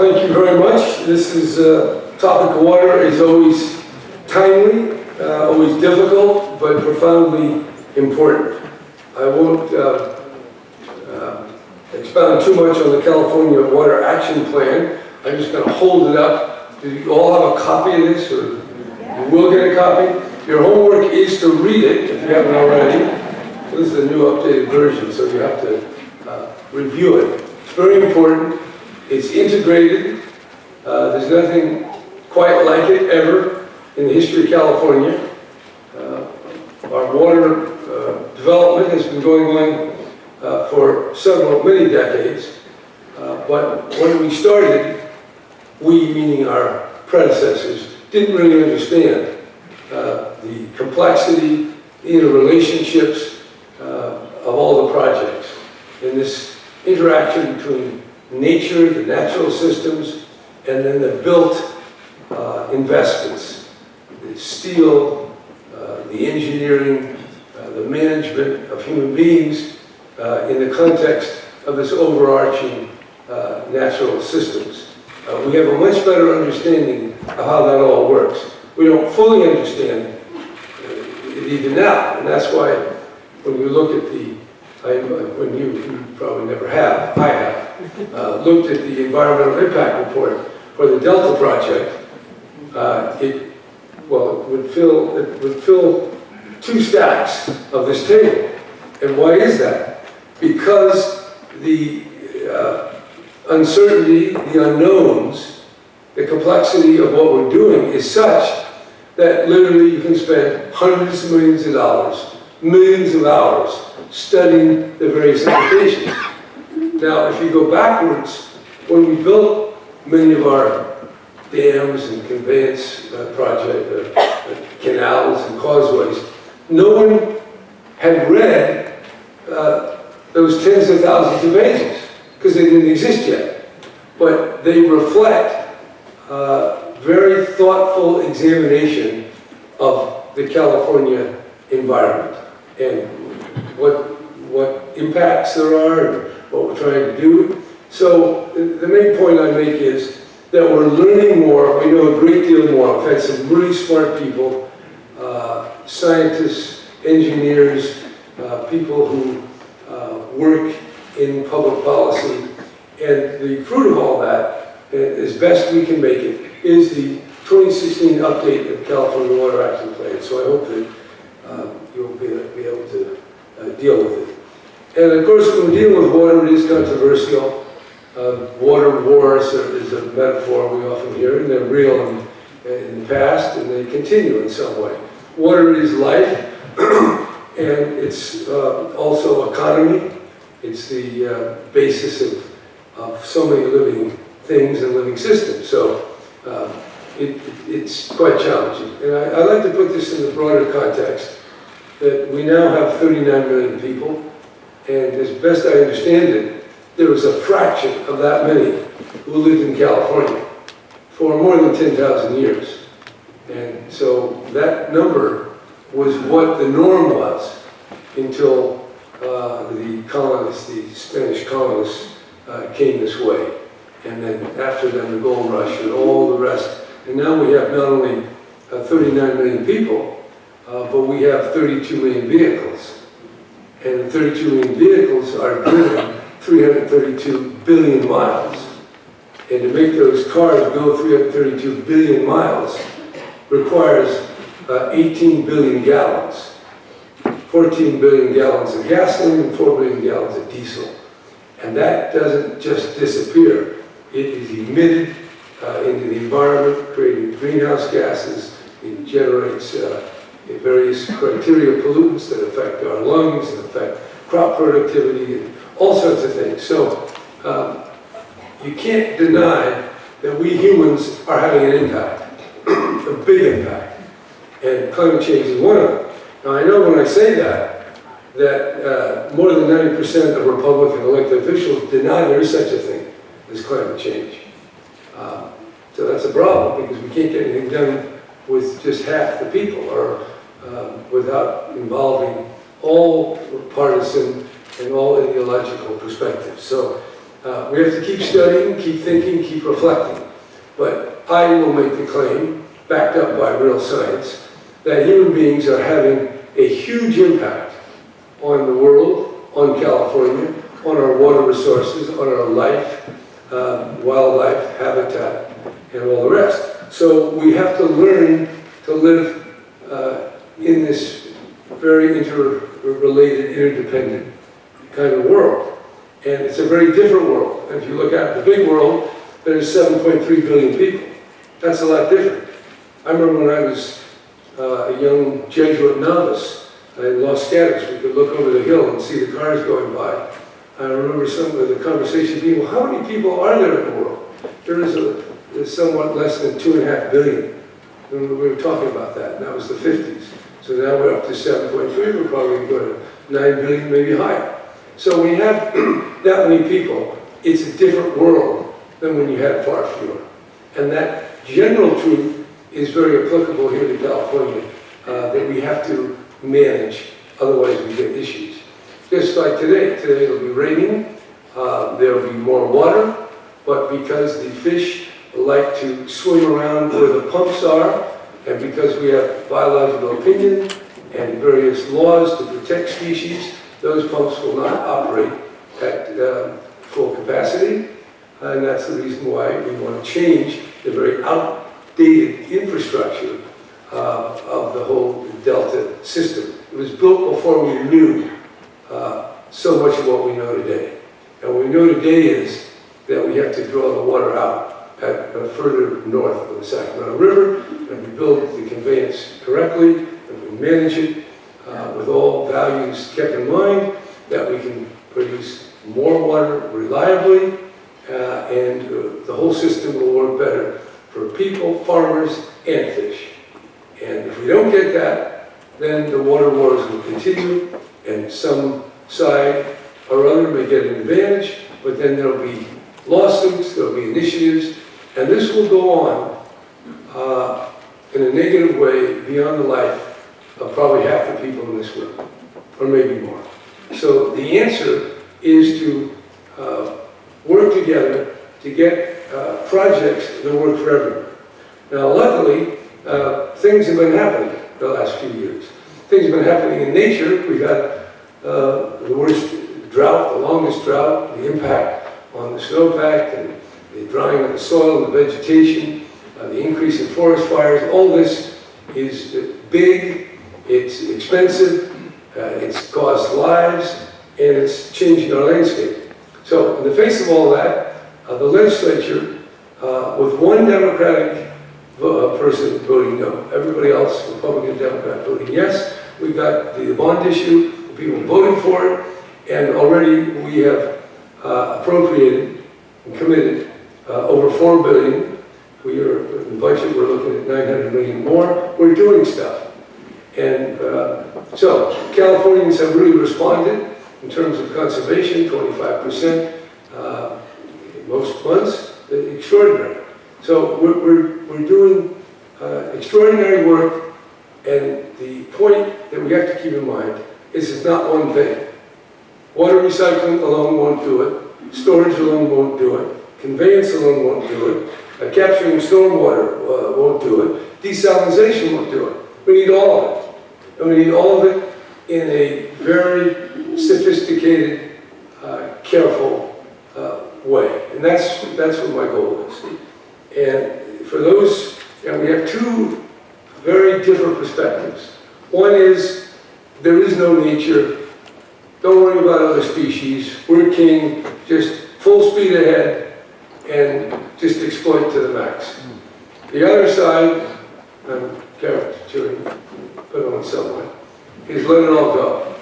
thank you very much. This is topic of water is always timely, always difficult, but profoundly important. I won't expound too much on the California Water Action Plan. I'm just going to hold it up. Do you all have a copy of this, or you will get a copy? Your homework is to read it if you haven't already. This is a new updated version, so you have to review it. It's very important. It's integrated. There's nothing quite like it ever in the history of California. Our water development has been going on for many decades. But when we started, we, meaning our predecessors, didn't really understand the complexity, the interrelationships of all the projects. And this interaction between nature, the natural systems, and then the built investments, the steel, the engineering, the management of human beings in the context of this overarching natural systems. We have a much better understanding of how that all works. We don't fully understand it even now, and that's why when you look at when you probably never have, I have, looked at the environmental impact report for the Delta project, it would fill 2 stacks of this table. And why is that? Because the uncertainty, the unknowns, the complexity of what we're doing is such that literally you can spend hundreds of millions of dollars, millions of hours studying the various applications. Now, if you go backwards, when we built many of our dams and conveyance canals and causeways, no one had read those tens of thousands of pages because they didn't exist yet. But they reflect very thoughtful examination of the California environment and what impacts there are and what we're trying to do. So the main point I make is that we're learning more. We know a great deal more. We've had some really smart people, scientists, engineers, people who work in public policy. And the fruit of all that, as best we can make it, is the 2016 update of the California Water Action Plan. So I hope that you'll be able to deal with it. And of course, when we deal with water, it is controversial. Water wars is a metaphor we often hear, and they're real in the past, and they continue in some way. Water is life, and it's also economy. It's the basis of so many living things and living systems. So it's quite challenging. And I like to put this in the broader context that we now have 39 million people, and as best I understand it, there was a fraction of that many who lived in California for more than 10,000 years. And so that number was what the norm was until the colonists, the Spanish colonists, came this way. And then after them, the gold rush and all the rest. And now we have not only 39 million people, but we have 32 million vehicles. And the 32 million vehicles are driven 332 billion miles. And to make those cars go 332 billion miles requires 18 billion gallons. 14 billion gallons of gasoline and 4 billion gallons of diesel. And that doesn't just disappear. It is emitted into the environment, creating greenhouse gases. It generates various criteria pollutants that affect our lungs and affect crop productivity and all sorts of things. So you can't deny that we humans are having an impact, a big impact. And climate change is one of them. Now I know when I say that more than 90% of Republican elected officials deny there is such a thing as climate change. So that's a problem because we can't get anything done with just half the people or without involving all partisan and all ideological perspectives. So We have to keep studying, keep thinking, keep reflecting. But I will make the claim, backed up by real science, that human beings are having a huge impact on the world, on California, on our water resources, on our life, wildlife, habitat, and all the rest. So we have to learn to live in this very interrelated, interdependent kind of world. And it's a very different world. And if you look at the big world, there's 7.3 billion people. That's a lot different. I remember when I was a young Jesuit novice in Los Gatos, we could look over the hill and see the cars going by. I remember some of the conversation being, well, how many people are there in the world? There's somewhat less than 2.5 billion. And we were talking about that, and that was the 50s. So now we're up to 7.3, we're probably going to 9 billion, maybe higher. So when you have that many people, it's a different world than when you had far fewer. And that general truth is very applicable here to California, that we have to manage, otherwise we get issues. Just like today it'll be raining, there'll be more water, but because the fish like to swim around where the pumps are, and because we have biological opinion and various laws to protect species, those pumps will not operate at full capacity, and that's the reason why we want to change the very outdated infrastructure of the whole Delta system. It was built before we knew so much of what we know today. And what we know today is that we have to draw the water out at further north of the Sacramento River, and we build the conveyance correctly, and we manage it with all values kept in mind, that we can produce more water reliably, and the whole system will work better for people, farmers, and fish. And if we don't get that, then the water wars will continue, and some side or other may get an advantage, but then there'll be lawsuits, there'll be initiatives, and this will go on in a negative way beyond the life of probably half the people in this room, or maybe more. So the answer is to work together to get projects that work for everyone. Now, luckily, things have been happening the last few years. Things have been happening in nature. We've had the worst drought, the longest drought, the impact on the snowpack, and the drying of the soil and the vegetation, the increase in forest fires. All this is big, it's expensive, it's caused lives, and it's changing our landscape. So in the face of all that, the legislature, with one Democratic person voting no, everybody else, Republican, Democrat, voting yes, we've got the bond issue, the people voting for it, and already we have appropriated and committed over $4 billion. In the budget, we're looking at 900 million more. We're doing stuff. And so Californians have really responded in terms of conservation, 25%, most months, extraordinary. So we're doing extraordinary work, and the point that we have to keep in mind is it's not one thing. Water recycling alone won't do it. Storage alone won't do it. Conveyance alone won't do it. Capturing stormwater won't do it. Desalination won't do it. We need all of it. And we need all of it in a very sophisticated, careful way. And that's what my goal is. And for those, and we have two very different perspectives. One is, there is no nature. Don't worry about other species. We're king. Just full speed ahead and just exploit to the max. The other side, I'm caricaturing, put it on someone, is let it all go.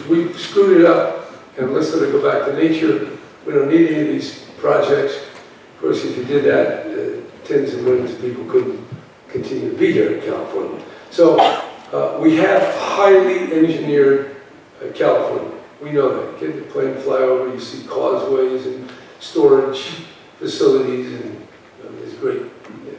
We screwed it up, and let's let it go back to nature. We don't need any of these projects. Of course, if you did that, tens of millions of people couldn't continue to be here in California. So we have highly engineered California. We know that. Get the plane, fly over, you see causeways and storage facilities, and there's great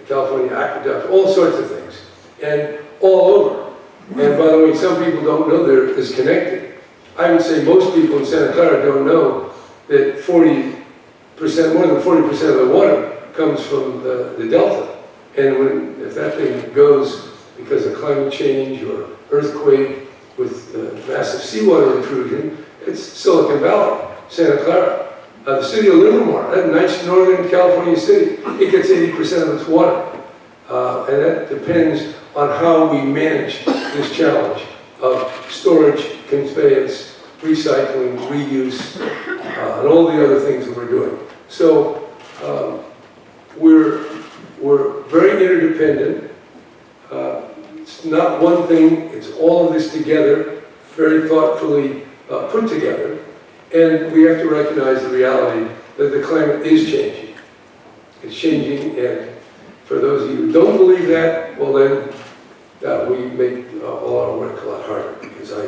California aqueduct, all sorts of things, and all over. And by the way, some people don't know they're disconnected. I would say most people in Santa Clara don't know that 40 more than 40% of the water comes from the delta. And if that thing goes because of climate change or earthquake with massive seawater intrusion, it's Silicon Valley, Santa Clara. The city of Livermore, that nice northern California city, it gets 80% of its water. And that depends on how we manage this challenge of storage, conveyance, recycling, reuse, and all the other things that we're doing. So we're very interdependent. It's not one thing, it's all of this together, very thoughtfully put together. And we have to recognize the reality that the climate is changing. It's changing, and for those of you who don't believe that, well then, that we make all our work a lot harder, because I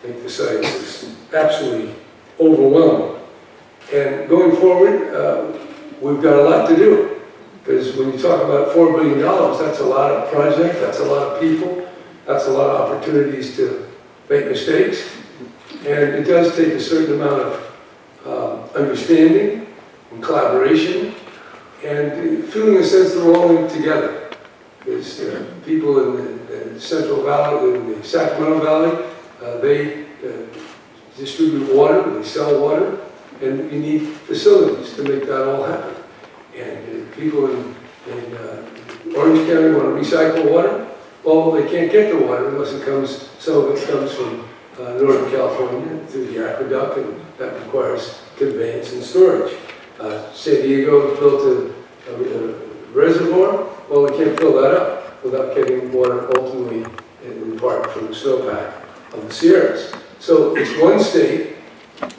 think the science is absolutely overwhelming. And going forward, we've got a lot to do, because when you talk about $4 billion, that's a lot of projects, that's a lot of people, that's a lot of opportunities to make mistakes. And it does take a certain amount of understanding and collaboration and feeling a sense that we're all in it together. There's people in the Central Valley, in the Sacramento Valley, they distribute water, they sell water, and you need facilities to make that all happen. And people in Orange County want to recycle water. Well, they can't get the water unless some of it comes from Northern California through the aqueduct, and that requires conveyance and storage. San Diego built a reservoir. Well, we can't fill that up without getting water ultimately in part from the snowpack of the Sierras. So it's one state,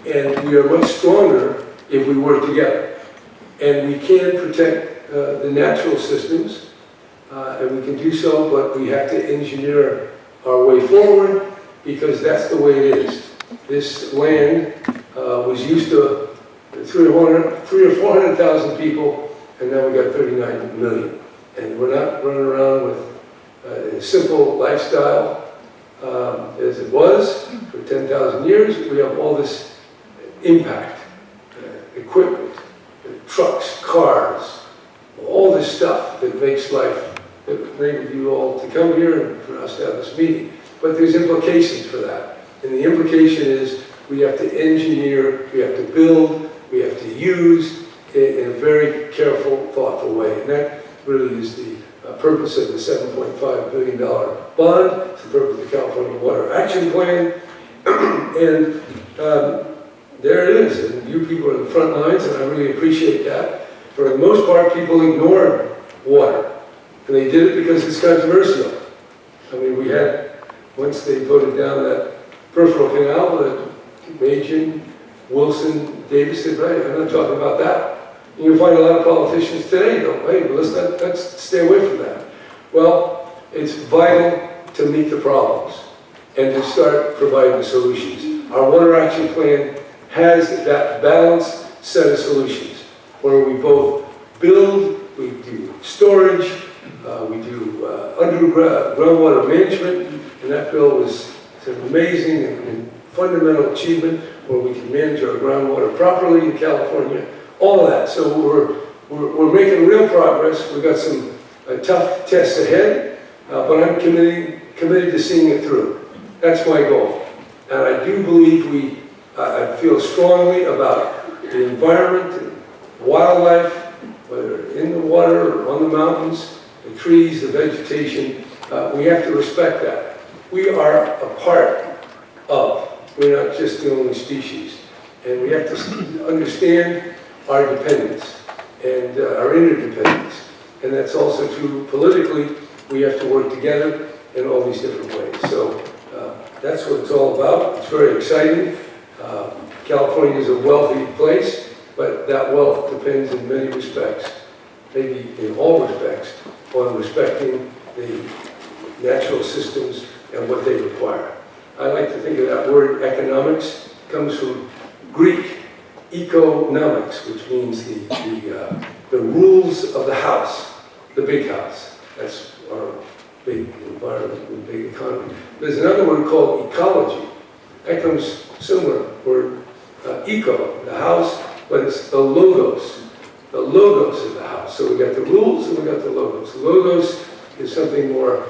and we are much stronger if we work together. And we can protect the natural systems, and we can do so, but we have to engineer our way forward, because that's the way it is. This land was used to 300 or 400,000 people, and now we got 39 million. And we're not running around with a simple lifestyle as it was for 10,000 years. We have all this impact, equipment, trucks, cars, all this stuff that makes life, that enabled you all to come here and for us to have this meeting. But there's implications for that. And the implication is we have to engineer, we have to build, we have to use in a very careful, thoughtful way. And that really is the purpose of the $7.5 billion bond. It's the purpose of the California Water Action Plan. And there it is. And you people are in the front lines, and I really appreciate that. For the most part, people ignore water. And they did it because it's controversial. I mean, we had, once they voted down that peripheral canal, that Machen, Wilson, Davis said, right, I'm not talking about that. And you'll find a lot of politicians today go, hey, well, let's stay away from that. Well, it's vital to meet the problems and to start providing the solutions. Our Water Action Plan has that balanced set of solutions where we both build, we do storage, we do underground groundwater management, and that bill was an amazing and fundamental achievement where we can manage our groundwater properly in California, all of that. So we're making real progress. We've got some tough tests ahead, but I'm committed to seeing it through. That's my goal. And I do believe I feel strongly about the environment, and wildlife, whether in the water or on the mountains, the trees, the vegetation. We have to respect that. We are a part of, we're not just the only species. And we have to understand our dependence and our interdependence. And that's also true politically. We have to work together in all these different ways. So that's what it's all about. It's very exciting. California is a wealthy place, but that wealth depends in many respects, maybe in all respects, on respecting the natural systems and what they require. I like to think of that word economics. It comes from Greek economics, which means the rules of the house, the big house. That's our big environment and big economy. There's another word called ecology. That comes similar word, eco, the house, but it's the logos of the house. So we got the rules and we got the logos. The logos is something more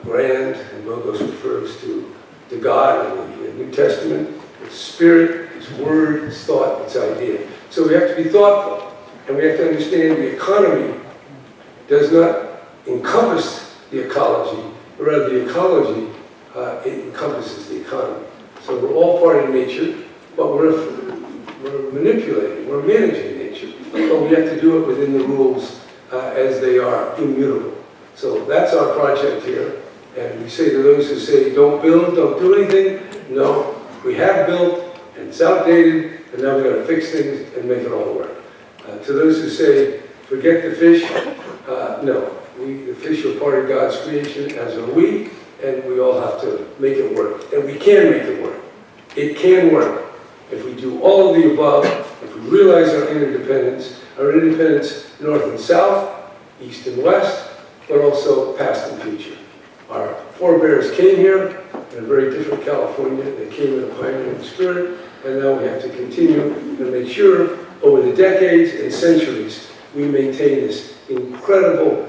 grand, and logos refers to God in the New Testament. It's spirit, it's word, it's thought, it's idea. So we have to be thoughtful, and we have to understand the economy does not encompass the ecology, but rather the ecology it encompasses the economy. So we're all part of nature, but we're manipulating, we're managing nature, but we have to do it within the rules as they are, immutable. So that's our project here, and we say to those who say, don't build, don't do anything, no, we have built, and it's outdated, and now we've got to fix things and make it all work. To those who say, forget the fish, no, the fish are part of God's creation, as are we, and we all have to make it work. And we can make it work. It can work. If we do all of the above, if we realize our interdependence north and south, east and west, but also past and future. Our forebears came here in a very different California. They came in a pioneering spirit, and now we have to continue and make sure over the decades and centuries we maintain this incredible,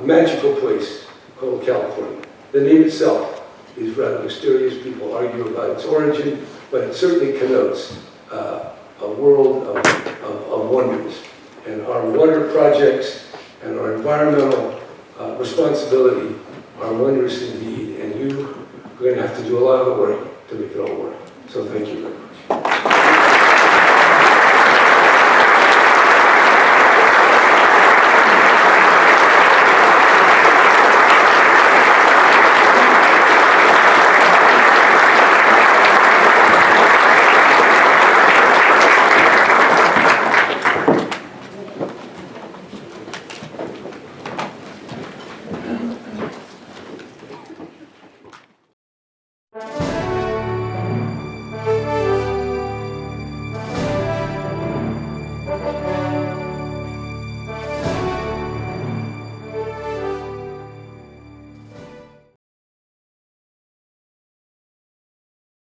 magical place called California. The name itself is rather mysterious. People argue about its origin, but it certainly connotes a world of wonders. And our water projects and our environmental responsibility are wondrous indeed. And you are going to have to do a lot of the work to make it all work. So thank you very much.